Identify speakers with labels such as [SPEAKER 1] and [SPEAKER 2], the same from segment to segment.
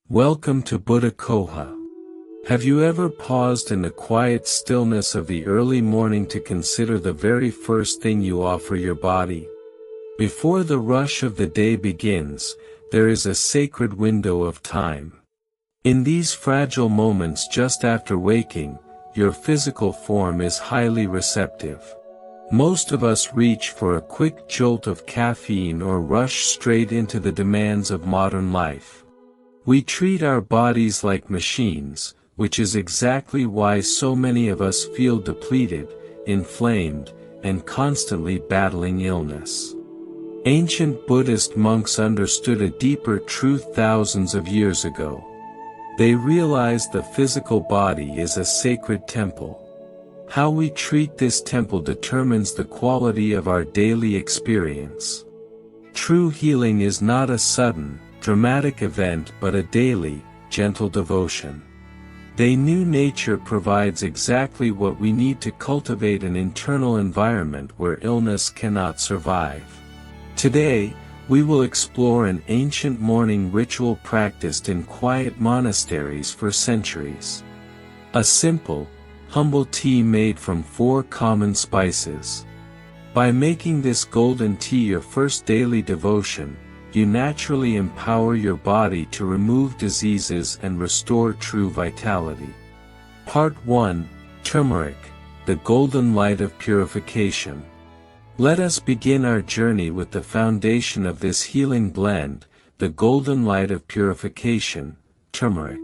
[SPEAKER 1] Welcome to Buddha Coha. Have you ever paused in the quiet stillness of the early morning to consider the very first thing you offer your body? Before the rush of the day begins, there is a sacred window of time. In these fragile moments just after waking, your physical form is highly receptive. Most of us reach for a quick jolt of caffeine or rush straight into the demands of modern life. We treat our bodies like machines, which is exactly why so many of us feel depleted, inflamed, and constantly battling illness. Ancient Buddhist monks understood a deeper truth thousands of years ago. They realized the physical body is a sacred temple. How we treat this temple determines the quality of our daily experience. True healing is not a sudden, dramatic event but a daily, gentle devotion. They knew nature provides exactly what we need to cultivate an internal environment where illness cannot survive. Today, we will explore an ancient morning ritual practiced in quiet monasteries for centuries. A simple, humble tea made from 4 common spices. By making this golden tea your first daily devotion, you naturally empower your body to remove diseases and restore true vitality. Part 1, Turmeric, the golden light of purification. Let us begin our journey with the foundation of this healing blend, the golden light of purification, turmeric.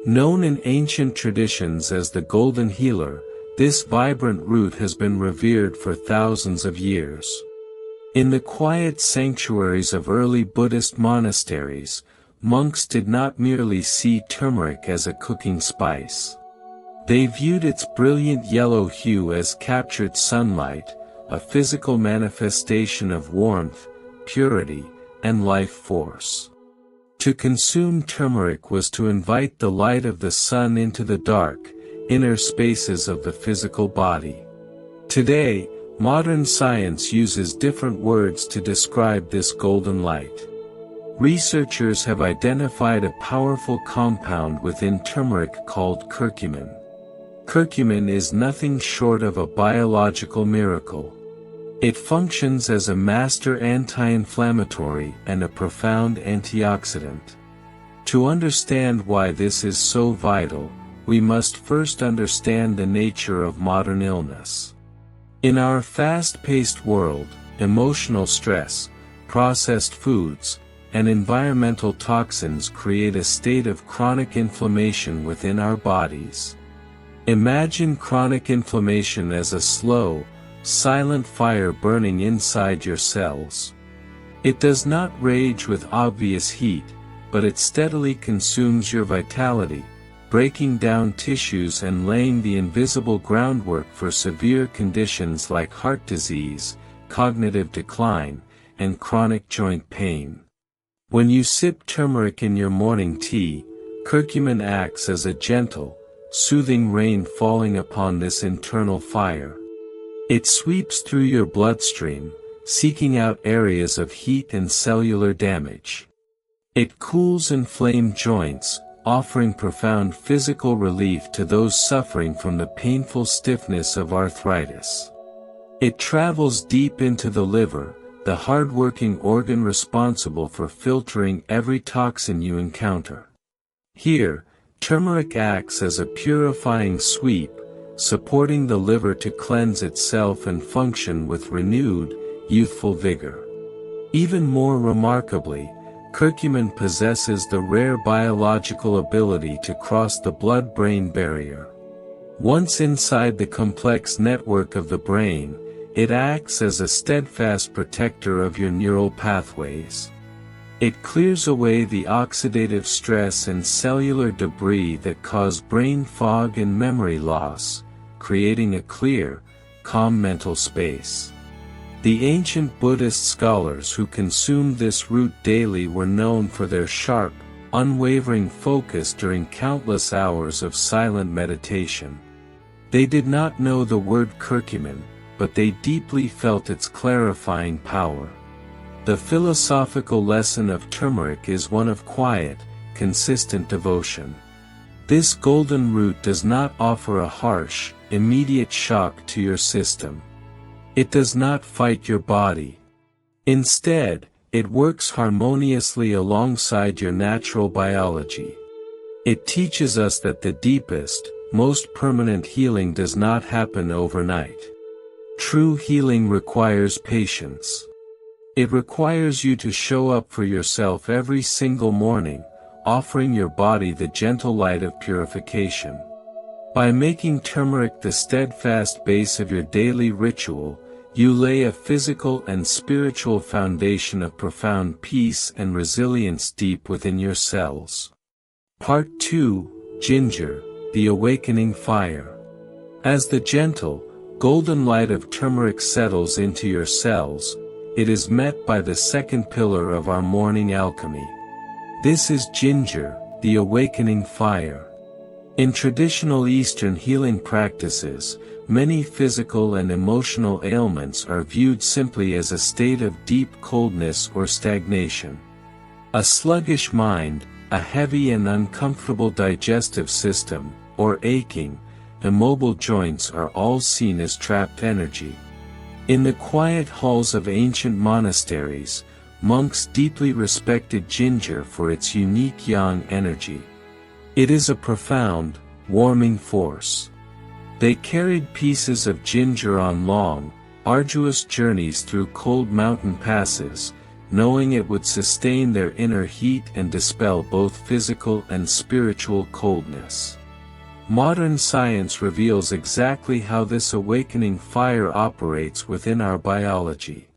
[SPEAKER 1] Known in ancient traditions as the golden healer, this vibrant root has been revered for thousands of years. In the quiet sanctuaries of early Buddhist monasteries, monks did not merely see turmeric as a cooking spice. They viewed its brilliant yellow hue as captured sunlight, a physical manifestation of warmth, purity, and life force. To consume turmeric was to invite the light of the sun into the dark, inner spaces of the physical body. Today, modern science uses different words to describe this golden light. Researchers have identified a powerful compound within turmeric called curcumin. Curcumin is nothing short of a biological miracle. It functions as a master anti-inflammatory and a profound antioxidant. To understand why this is so vital, we must first understand the nature of modern illness. In our fast-paced world, emotional stress, processed foods, and environmental toxins create a state of chronic inflammation within our bodies. Imagine chronic inflammation as a slow, silent fire burning inside your cells. It does not rage with obvious heat, but it steadily consumes your vitality, breaking down tissues and laying the invisible groundwork for severe conditions like heart disease, cognitive decline, and chronic joint pain. When you sip turmeric in your morning tea, curcumin acts as a gentle, soothing rain falling upon this internal fire. It sweeps through your bloodstream, seeking out areas of heat and cellular damage. It cools inflamed joints, offering profound physical relief to those suffering from the painful stiffness of arthritis. It travels deep into the liver, the hard-working organ responsible for filtering every toxin you encounter. Here, turmeric acts as a purifying sweep, supporting the liver to cleanse itself and function with renewed, youthful vigor. Even more remarkably, curcumin possesses the rare biological ability to cross the blood-brain barrier. Once inside the complex network of the brain, it acts as a steadfast protector of your neural pathways. It clears away the oxidative stress and cellular debris that cause brain fog and memory loss, creating a clear, calm mental space. The ancient Buddhist scholars who consumed this root daily were known for their sharp, unwavering focus during countless hours of silent meditation. They did not know the word curcumin, but they deeply felt its clarifying power. The philosophical lesson of turmeric is one of quiet, consistent devotion. This golden root does not offer a harsh, immediate shock to your system. It does not fight your body. Instead, it works harmoniously alongside your natural biology. It teaches us that the deepest, most permanent healing does not happen overnight. True healing requires patience. It requires you to show up for yourself every single morning, offering your body the gentle light of purification. By making turmeric the steadfast base of your daily ritual, you lay a physical and spiritual foundation of profound peace and resilience deep within your cells. Part 2, Ginger, the Awakening Fire. As the gentle, golden light of turmeric settles into your cells, it is met by the second pillar of our morning alchemy. This is ginger, the awakening fire. In traditional Eastern healing practices, many physical and emotional ailments are viewed simply as a state of deep coldness or stagnation. A sluggish mind, a heavy and uncomfortable digestive system, or aching, immobile joints are all seen as trapped energy. In the quiet halls of ancient monasteries, monks deeply respected ginger for its unique yang energy. It is a profound, warming force. They carried pieces of ginger on long, arduous journeys through cold mountain passes, knowing it would sustain their inner heat and dispel both physical and spiritual coldness. Modern science reveals exactly how this awakening fire operates within our biology.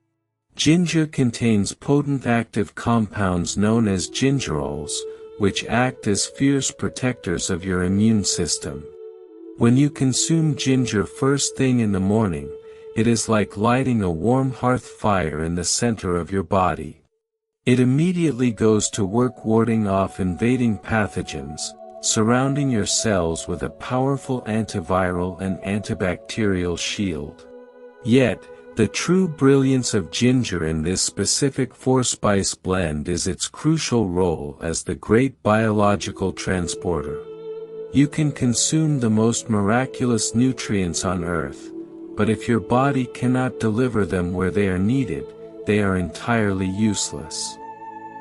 [SPEAKER 1] Ginger contains potent active compounds known as gingerols, which act as fierce protectors of your immune system. When you consume ginger first thing in the morning, it is like lighting a warm hearth fire in the center of your body. It immediately goes to work warding off invading pathogens, surrounding your cells with a powerful antiviral and antibacterial shield. Yet, the true brilliance of ginger in this specific 4-spice blend is its crucial role as the great biological transporter. You can consume the most miraculous nutrients on earth, but if your body cannot deliver them where they are needed, they are entirely useless.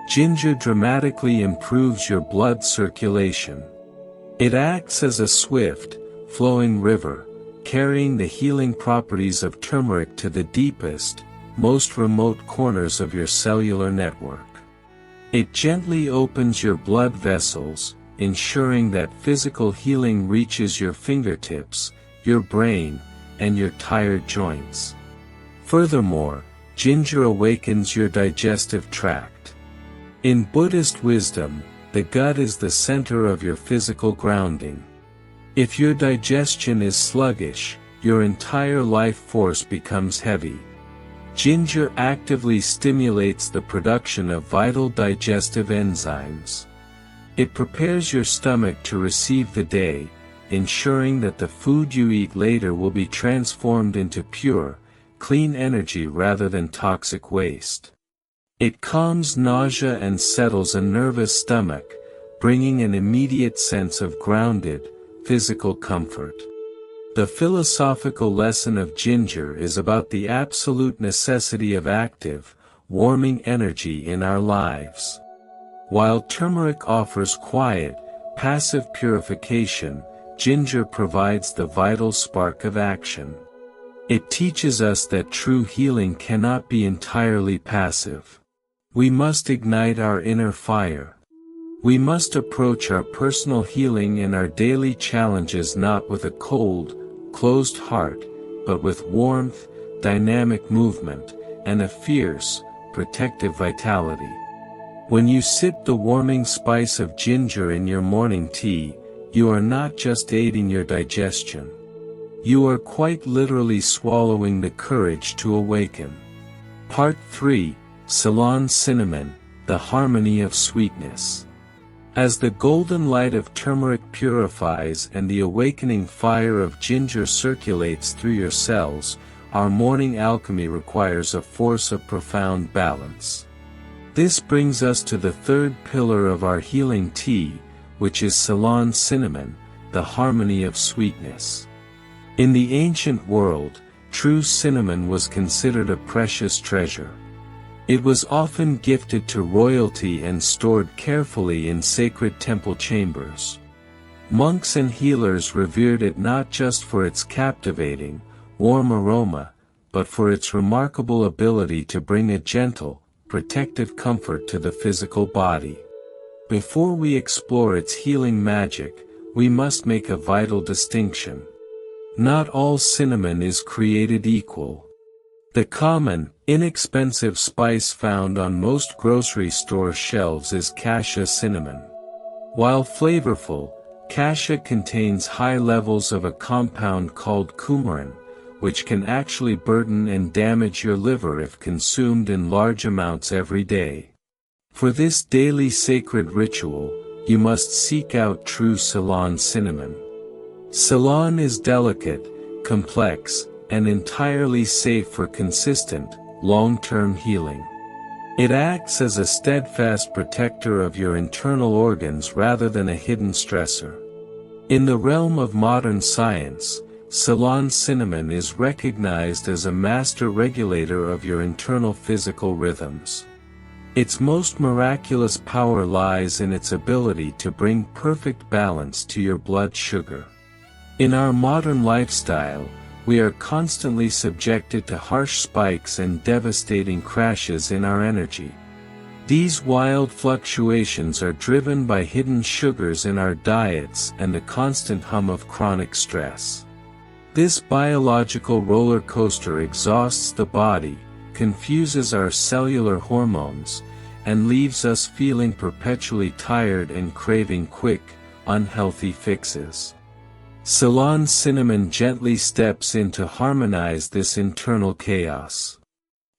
[SPEAKER 1] Ginger dramatically improves your blood circulation. It acts as a swift, flowing river, carrying the healing properties of turmeric to the deepest, most remote corners of your cellular network. It gently opens your blood vessels, ensuring that physical healing reaches your fingertips, your brain, and your tired joints. Furthermore, ginger awakens your digestive tract. In Buddhist wisdom, the gut is the center of your physical grounding. If your digestion is sluggish, your entire life force becomes heavy. Ginger actively stimulates the production of vital digestive enzymes. It prepares your stomach to receive the day, ensuring that the food you eat later will be transformed into pure, clean energy rather than toxic waste. It calms nausea and settles a nervous stomach, bringing an immediate sense of grounded, physical comfort. The philosophical lesson of ginger is about the absolute necessity of active, warming energy in our lives. While turmeric offers quiet, passive purification, ginger provides the vital spark of action. It teaches us that true healing cannot be entirely passive. We must ignite our inner fire. We must approach our personal healing and our daily challenges not with a cold, closed heart, but with warmth, dynamic movement, and a fierce, protective vitality. When you sip the warming spice of ginger in your morning tea, you are not just aiding your digestion. You are quite literally swallowing the courage to awaken. Part 3, Ceylon Cinnamon, the Harmony of Sweetness. As the golden light of turmeric purifies and the awakening fire of ginger circulates through your cells, our morning alchemy requires a force of profound balance. This brings us to the third pillar of our healing tea, which is Ceylon cinnamon, the harmony of sweetness. In the ancient world, true cinnamon was considered a precious treasure. It was often gifted to royalty and stored carefully in sacred temple chambers. Monks and healers revered it not just for its captivating, warm aroma, but for its remarkable ability to bring a gentle, protective comfort to the physical body. Before we explore its healing magic, we must make a vital distinction. Not all cinnamon is created equal. The common, inexpensive spice found on most grocery store shelves is cassia cinnamon. While flavorful, cassia contains high levels of a compound called coumarin, which can actually burden and damage your liver if consumed in large amounts every day. For this daily sacred ritual, you must seek out true Ceylon cinnamon. Ceylon is delicate, complex, and entirely safe for consistent, long-term healing. It acts as a steadfast protector of your internal organs rather than a hidden stressor. In the realm of modern science, Ceylon cinnamon is recognized as a master regulator of your internal physical rhythms. Its most miraculous power lies in its ability to bring perfect balance to your blood sugar. In our modern lifestyle, we are constantly subjected to harsh spikes and devastating crashes in our energy. These wild fluctuations are driven by hidden sugars in our diets and the constant hum of chronic stress. This biological roller coaster exhausts the body, confuses our cellular hormones, and leaves us feeling perpetually tired and craving quick, unhealthy fixes. Ceylon cinnamon gently steps in to harmonize this internal chaos.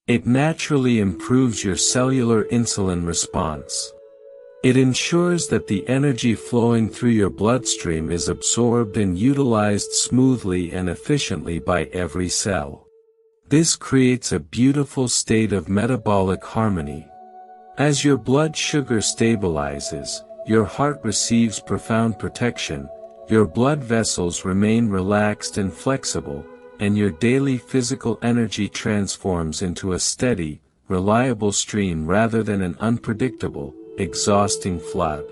[SPEAKER 1] It naturally improves your cellular insulin response. It ensures that the energy flowing through your bloodstream is absorbed and utilized smoothly and efficiently by every cell. This creates a beautiful state of metabolic harmony. As your blood sugar stabilizes, your heart receives profound protection, your blood vessels remain relaxed and flexible, and your daily physical energy transforms into a steady, reliable stream rather than an unpredictable, exhausting flood.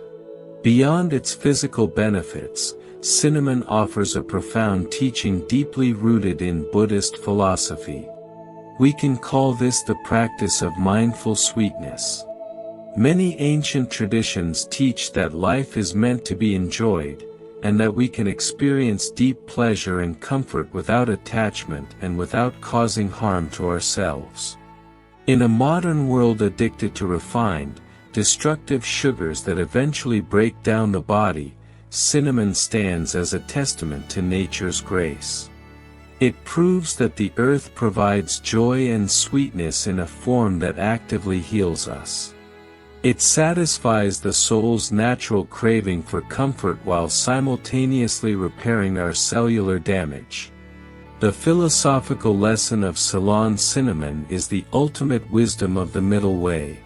[SPEAKER 1] Beyond its physical benefits, cinnamon offers a profound teaching deeply rooted in Buddhist philosophy. We can call this the practice of mindful sweetness. Many ancient traditions teach that life is meant to be enjoyed, and that we can experience deep pleasure and comfort without attachment and without causing harm to ourselves. In a modern world addicted to refined, destructive sugars that eventually break down the body, cinnamon stands as a testament to nature's grace. It proves that the earth provides joy and sweetness in a form that actively heals us. It satisfies the soul's natural craving for comfort while simultaneously repairing our cellular damage. The philosophical lesson of Ceylon cinnamon is the ultimate wisdom of the middle way.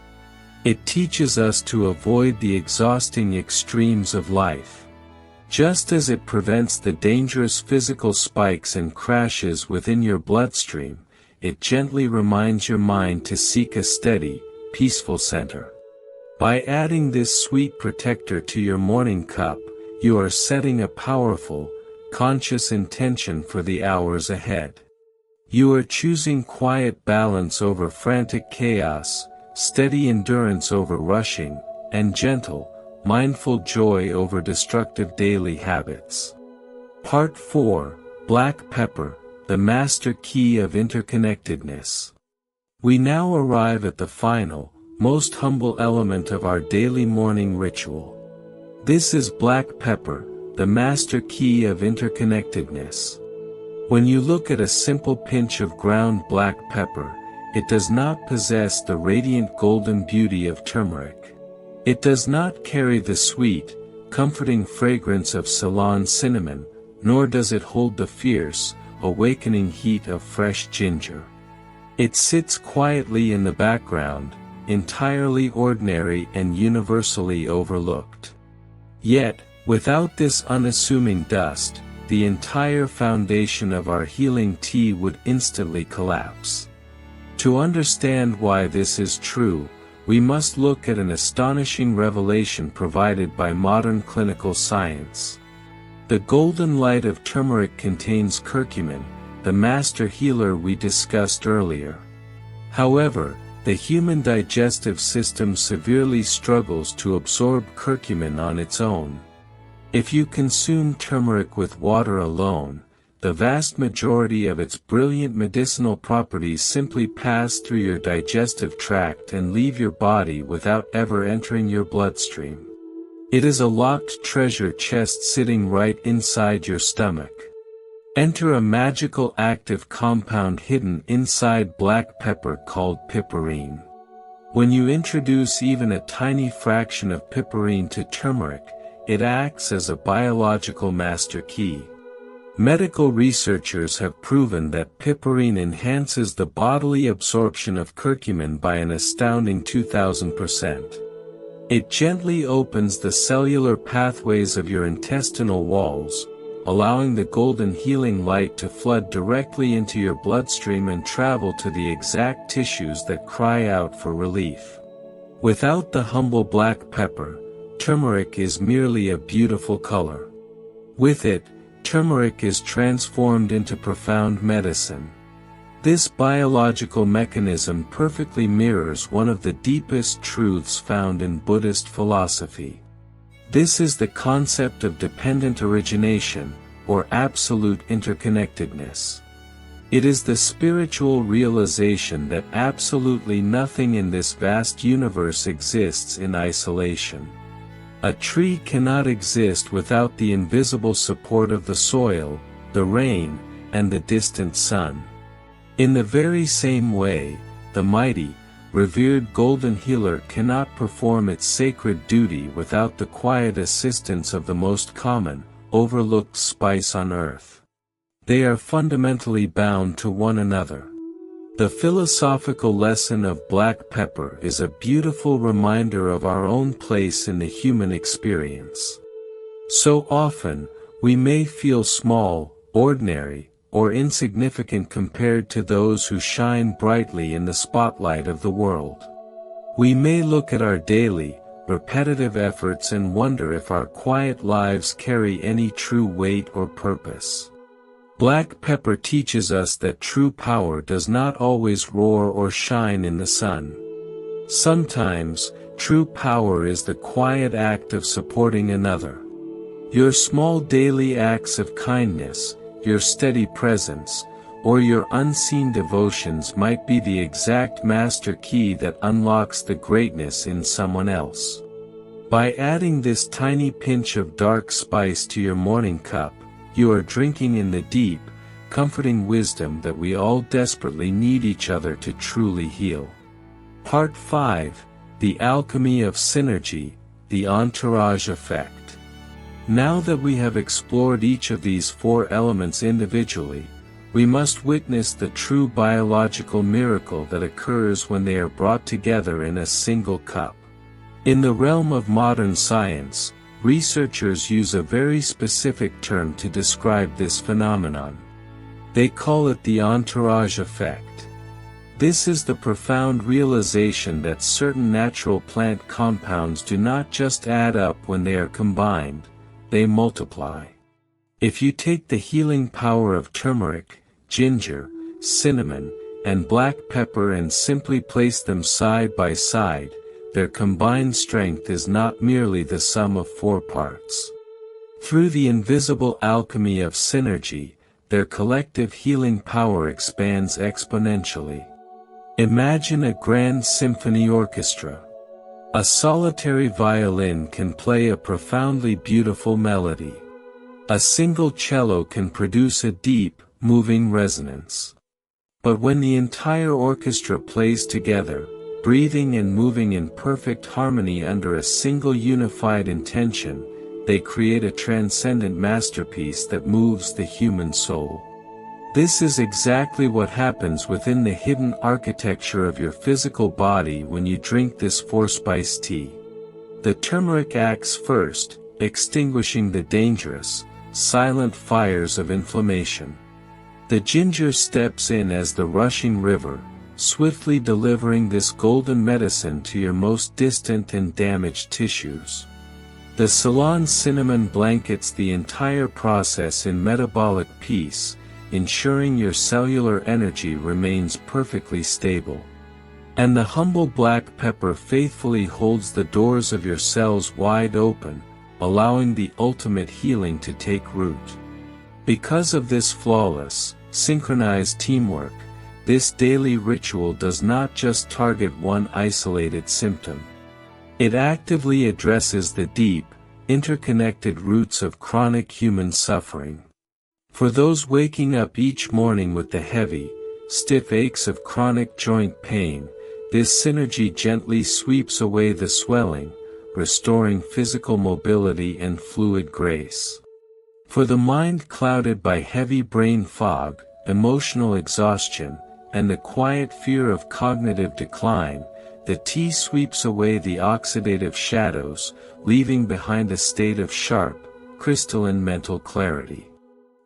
[SPEAKER 1] It teaches us to avoid the exhausting extremes of life. Just as it prevents the dangerous physical spikes and crashes within your bloodstream, it gently reminds your mind to seek a steady, peaceful center. By adding this sweet protector to your morning cup, you are setting a powerful, conscious intention for the hours ahead. You are choosing quiet balance over frantic chaos, steady endurance over rushing, and gentle, mindful joy over destructive daily habits. Part 4, Black Pepper, the Master Key of Interconnectedness. We now arrive at the final, most humble element of our daily morning ritual. This is black pepper, the master key of interconnectedness. When you look at a simple pinch of ground black pepper, it does not possess the radiant golden beauty of turmeric. It does not carry the sweet, comforting fragrance of Ceylon cinnamon, nor does it hold the fierce, awakening heat of fresh ginger. It sits quietly in the background, entirely ordinary and universally overlooked. Yet, without this unassuming dust, the entire foundation of our healing tea would instantly collapse. To understand why this is true, we must look at an astonishing revelation provided by modern clinical science. The golden light of turmeric contains curcumin, the master healer we discussed earlier. However, the human digestive system severely struggles to absorb curcumin on its own. If you consume turmeric with water alone, the vast majority of its brilliant medicinal properties simply pass through your digestive tract and leave your body without ever entering your bloodstream. It is a locked treasure chest sitting right inside your stomach. Enter a magical active compound hidden inside black pepper called piperine. When you introduce even a tiny fraction of piperine to turmeric, it acts as a biological master key. Medical researchers have proven that piperine enhances the bodily absorption of curcumin by an astounding 2000%. It gently opens the cellular pathways of your intestinal walls, allowing the golden healing light to flood directly into your bloodstream and travel to the exact tissues that cry out for relief. Without the humble black pepper, turmeric is merely a beautiful color. With it, turmeric is transformed into profound medicine. This biological mechanism perfectly mirrors one of the deepest truths found in Buddhist philosophy. This is the concept of dependent origination, or absolute interconnectedness. It is the spiritual realization that absolutely nothing in this vast universe exists in isolation. A tree cannot exist without the invisible support of the soil, the rain, and the distant sun. In the very same way, the mighty, revered golden healer cannot perform its sacred duty without the quiet assistance of the most common, overlooked spice on earth. They are fundamentally bound to one another. The philosophical lesson of black pepper is a beautiful reminder of our own place in the human experience. So often, we may feel small, ordinary, or insignificant compared to those who shine brightly in the spotlight of the world. We may look at our daily, repetitive efforts and wonder if our quiet lives carry any true weight or purpose. Black pepper teaches us that true power does not always roar or shine in the sun. Sometimes, true power is the quiet act of supporting another. Your small daily acts of kindness, your steady presence, or your unseen devotions might be the exact master key that unlocks the greatness in someone else. By adding this tiny pinch of dark spice to your morning cup, you are drinking in the deep, comforting wisdom that we all desperately need each other to truly heal. Part 5, The Alchemy of Synergy, the Entourage Effect. Now that we have explored each of these four elements individually, we must witness the true biological miracle that occurs when they are brought together in a single cup. In the realm of modern science, researchers use a very specific term to describe this phenomenon. They call it the entourage effect. This is the profound realization that certain natural plant compounds do not just add up when they are combined, they multiply. If you take the healing power of turmeric, ginger, cinnamon, and black pepper and simply place them side by side, their combined strength is not merely the sum of four parts. Through the invisible alchemy of synergy, their collective healing power expands exponentially. Imagine a grand symphony orchestra. A solitary violin can play a profoundly beautiful melody. A single cello can produce a deep, moving resonance. But when the entire orchestra plays together, breathing and moving in perfect harmony under a single unified intention, they create a transcendent masterpiece that moves the human soul. This is exactly what happens within the hidden architecture of your physical body when you drink this 4-spice tea. The turmeric acts first, extinguishing the dangerous, silent fires of inflammation. The ginger steps in as the rushing river, swiftly delivering this golden medicine to your most distant and damaged tissues. The Ceylon cinnamon blankets the entire process in metabolic peace, ensuring your cellular energy remains perfectly stable. And the humble black pepper faithfully holds the doors of your cells wide open, allowing the ultimate healing to take root. Because of this flawless, synchronized teamwork, this daily ritual does not just target one isolated symptom. It actively addresses the deep, interconnected roots of chronic human suffering. For those waking up each morning with the heavy, stiff aches of chronic joint pain, this synergy gently sweeps away the swelling, restoring physical mobility and fluid grace. For the mind clouded by heavy brain fog, emotional exhaustion, and the quiet fear of cognitive decline, the tea sweeps away the oxidative shadows, leaving behind a state of sharp, crystalline mental clarity.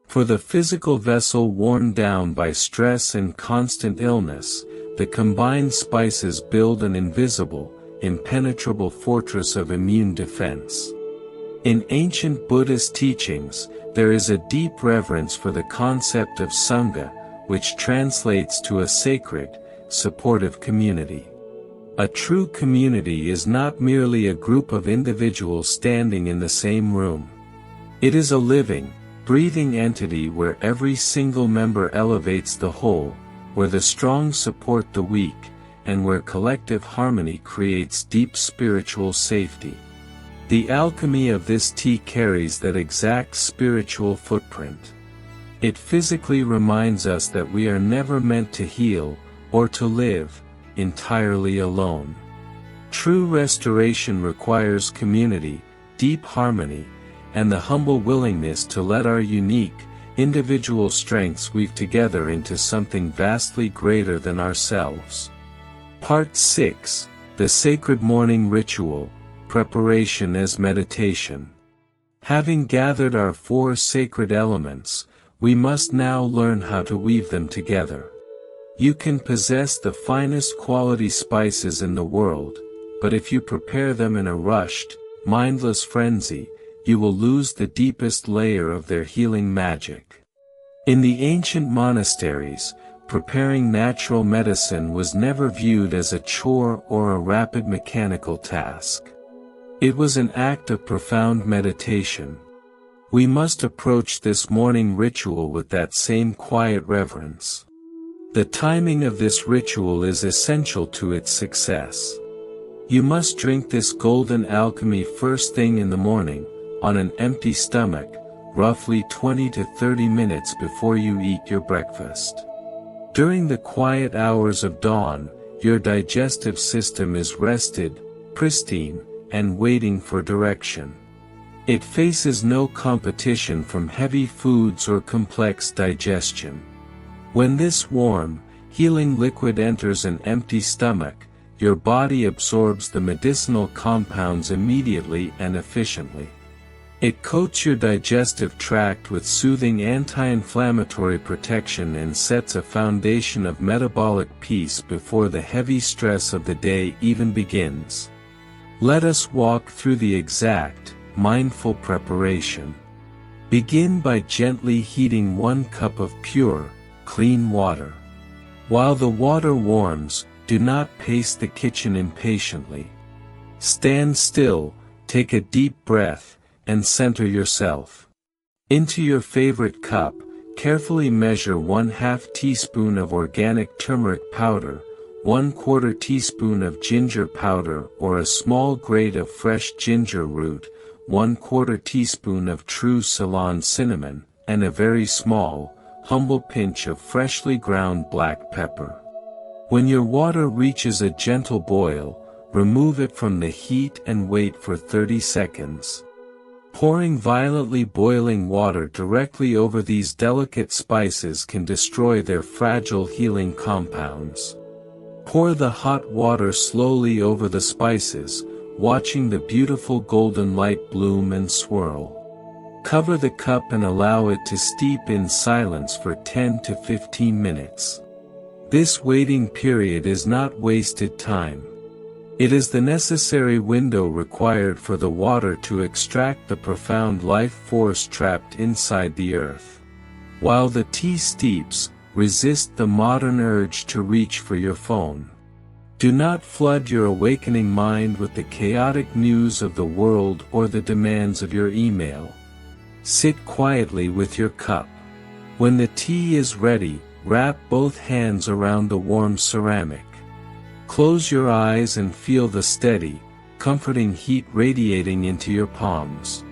[SPEAKER 1] For the physical vessel worn down by stress and constant illness, the combined spices build an invisible, impenetrable fortress of immune defense. In ancient Buddhist teachings, there is a deep reverence for the concept of Sangha, which translates to a sacred, supportive community. A true community is not merely a group of individuals standing in the same room. It is a living, breathing entity where every single member elevates the whole, where the strong support the weak, and where collective harmony creates deep spiritual safety. The alchemy of this tea carries that exact spiritual footprint. It physically reminds us that we are never meant to heal, or to live, entirely alone. True restoration requires community, deep harmony, and the humble willingness to let our unique, individual strengths weave together into something vastly greater than ourselves. Part 6, The Sacred Morning Ritual, Preparation as Meditation. Having gathered our 4 sacred elements, we must now learn how to weave them together. You can possess the finest quality spices in the world, but if you prepare them in a rushed, mindless frenzy, you will lose the deepest layer of their healing magic. In the ancient monasteries, preparing natural medicine was never viewed as a chore or a rapid mechanical task. It was an act of profound meditation. We must approach this morning ritual with that same quiet reverence. The timing of this ritual is essential to its success. You must drink this golden alchemy first thing in the morning, on an empty stomach, roughly 20 to 30 minutes before you eat your breakfast. During the quiet hours of dawn, your digestive system is rested, pristine, and waiting for direction. It faces no competition from heavy foods or complex digestion. When this warm, healing liquid enters an empty stomach, your body absorbs the medicinal compounds immediately and efficiently. It coats your digestive tract with soothing anti-inflammatory protection and sets a foundation of metabolic peace before the heavy stress of the day even begins. Let us walk through the exact, mindful preparation. Begin by gently heating 1 cup of pure, clean water. While the water warms, do not pace the kitchen impatiently. Stand still, take a deep breath, and center yourself. Into your favorite cup, carefully measure 1/2 teaspoon of organic turmeric powder, 1/4 teaspoon of ginger powder or a small grate of fresh ginger root, 1/4 teaspoon of true Ceylon cinnamon, and a very small, humble pinch of freshly ground black pepper. When your water reaches a gentle boil, remove it from the heat and wait for 30 seconds. Pouring violently boiling water directly over these delicate spices can destroy their fragile healing compounds. Pour the hot water slowly over the spices, watching the beautiful golden light bloom and swirl. Cover the cup and allow it to steep in silence for 10 to 15 minutes. This waiting period is not wasted time. It is the necessary window required for the water to extract the profound life force trapped inside the earth. While the tea steeps, resist the modern urge to reach for your phone. Do not flood your awakening mind with the chaotic news of the world or the demands of your email. Sit quietly with your cup. When the tea is ready, wrap both hands around the warm ceramic. Close your eyes and feel the steady, comforting heat radiating into your palms.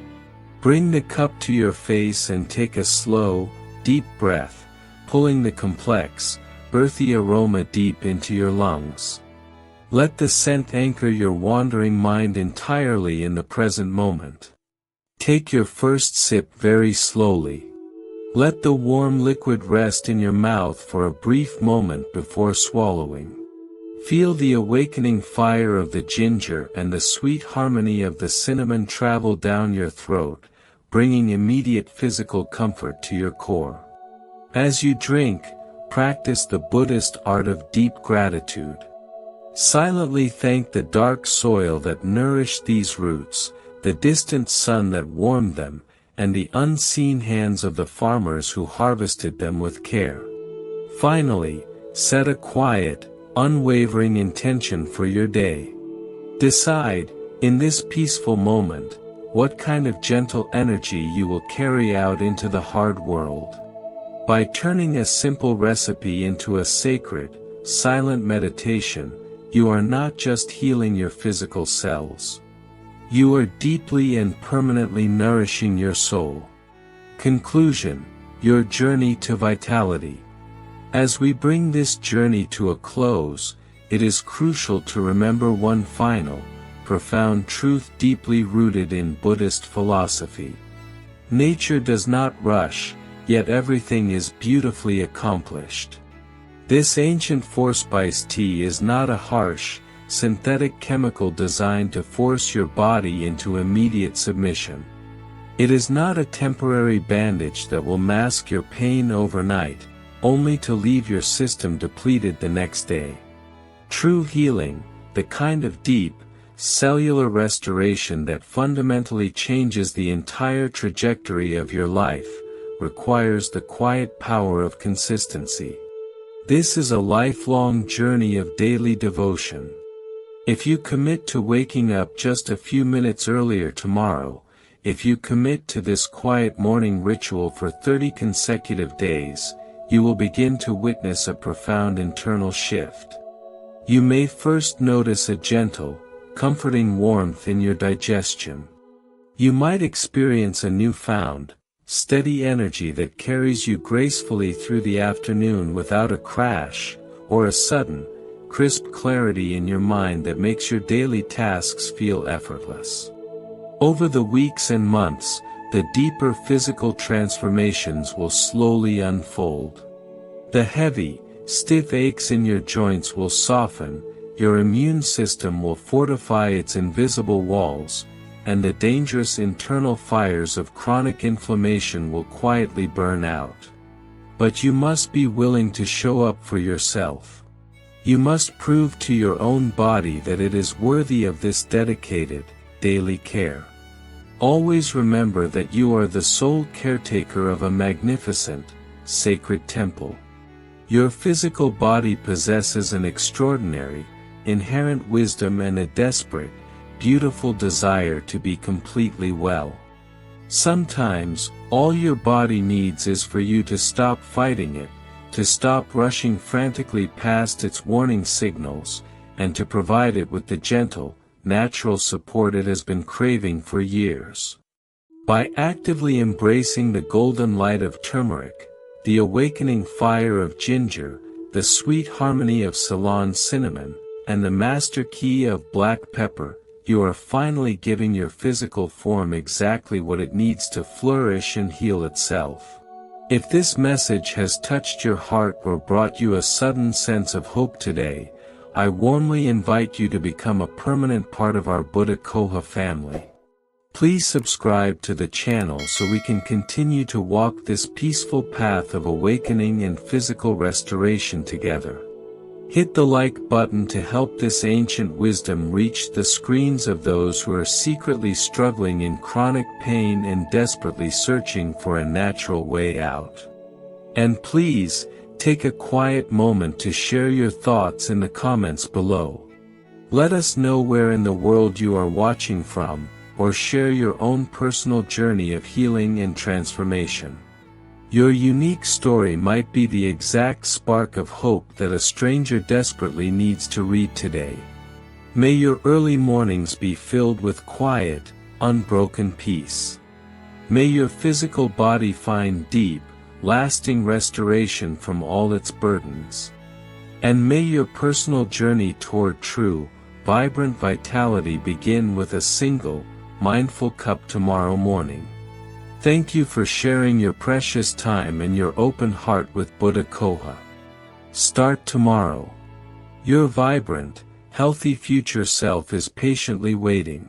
[SPEAKER 1] Bring the cup to your face and take a slow, deep breath, pulling the complex, earthy aroma deep into your lungs. Let the scent anchor your wandering mind entirely in the present moment. Take your first sip very slowly. Let the warm liquid rest in your mouth for a brief moment before swallowing. Feel the awakening fire of the ginger and the sweet harmony of the cinnamon travel down your throat, bringing immediate physical comfort to your core. As you drink, practice the Buddhist art of deep gratitude. Silently thank the dark soil that nourished these roots, the distant sun that warmed them, and the unseen hands of the farmers who harvested them with care. Finally, set a quiet, unwavering intention for your day. Decide, in this peaceful moment, what kind of gentle energy you will carry out into the hard world. By turning a simple recipe into a sacred, silent meditation, you are not just healing your physical cells. You are deeply and permanently nourishing your soul. Conclusion: your journey to vitality. As we bring this journey to a close, it is crucial to remember one final, profound truth deeply rooted in Buddhist philosophy. Nature does not rush, yet everything is beautifully accomplished. This ancient four-spice tea is not a harsh, synthetic chemical designed to force your body into immediate submission. It is not a temporary bandage that will mask your pain overnight, only to leave your system depleted the next day. True healing, the kind of deep, cellular restoration that fundamentally changes the entire trajectory of your life, requires the quiet power of consistency. This is a lifelong journey of daily devotion. If you commit to waking up just a few minutes earlier tomorrow, if you commit to this quiet morning ritual for 30 consecutive days, you will begin to witness a profound internal shift. You may first notice a gentle, comforting warmth in your digestion. You might experience a newfound, steady energy that carries you gracefully through the afternoon without a crash, or a sudden, crisp clarity in your mind that makes your daily tasks feel effortless. Over the weeks and months, the deeper physical transformations will slowly unfold. The heavy, stiff aches in your joints will soften, your immune system will fortify its invisible walls, and the dangerous internal fires of chronic inflammation will quietly burn out. But you must be willing to show up for yourself. You must prove to your own body that it is worthy of this dedicated, daily care. Always remember that you are the sole caretaker of a magnificent, sacred temple. Your physical body possesses an extraordinary, inherent wisdom and a desperate, beautiful desire to be completely well. Sometimes, all your body needs is for you to stop fighting it, to stop rushing frantically past its warning signals, and to provide it with the gentle, natural support it has been craving for years. By actively embracing the golden light of turmeric, the awakening fire of ginger, the sweet harmony of Ceylon cinnamon, and the master key of black pepper, you are finally giving your physical form exactly what it needs to flourish and heal itself. If this message has touched your heart or brought you a sudden sense of hope today, I warmly invite you to become a permanent part of our Buddha Coha family. Please subscribe to the channel so we can continue to walk this peaceful path of awakening and physical restoration together. Hit the like button to help this ancient wisdom reach the screens of those who are secretly struggling in chronic pain and desperately searching for a natural way out. And please, take a quiet moment to share your thoughts in the comments below. Let us know where in the world you are watching from, or share your own personal journey of healing and transformation. Your unique story might be the exact spark of hope that a stranger desperately needs to read today. May your early mornings be filled with quiet, unbroken peace. May your physical body find deep, lasting restoration from all its burdens. And may your personal journey toward true, vibrant vitality begin with a single, mindful cup tomorrow morning. Thank you for sharing your precious time and your open heart with Buddha Coha. Start tomorrow. Your vibrant, healthy future self is patiently waiting.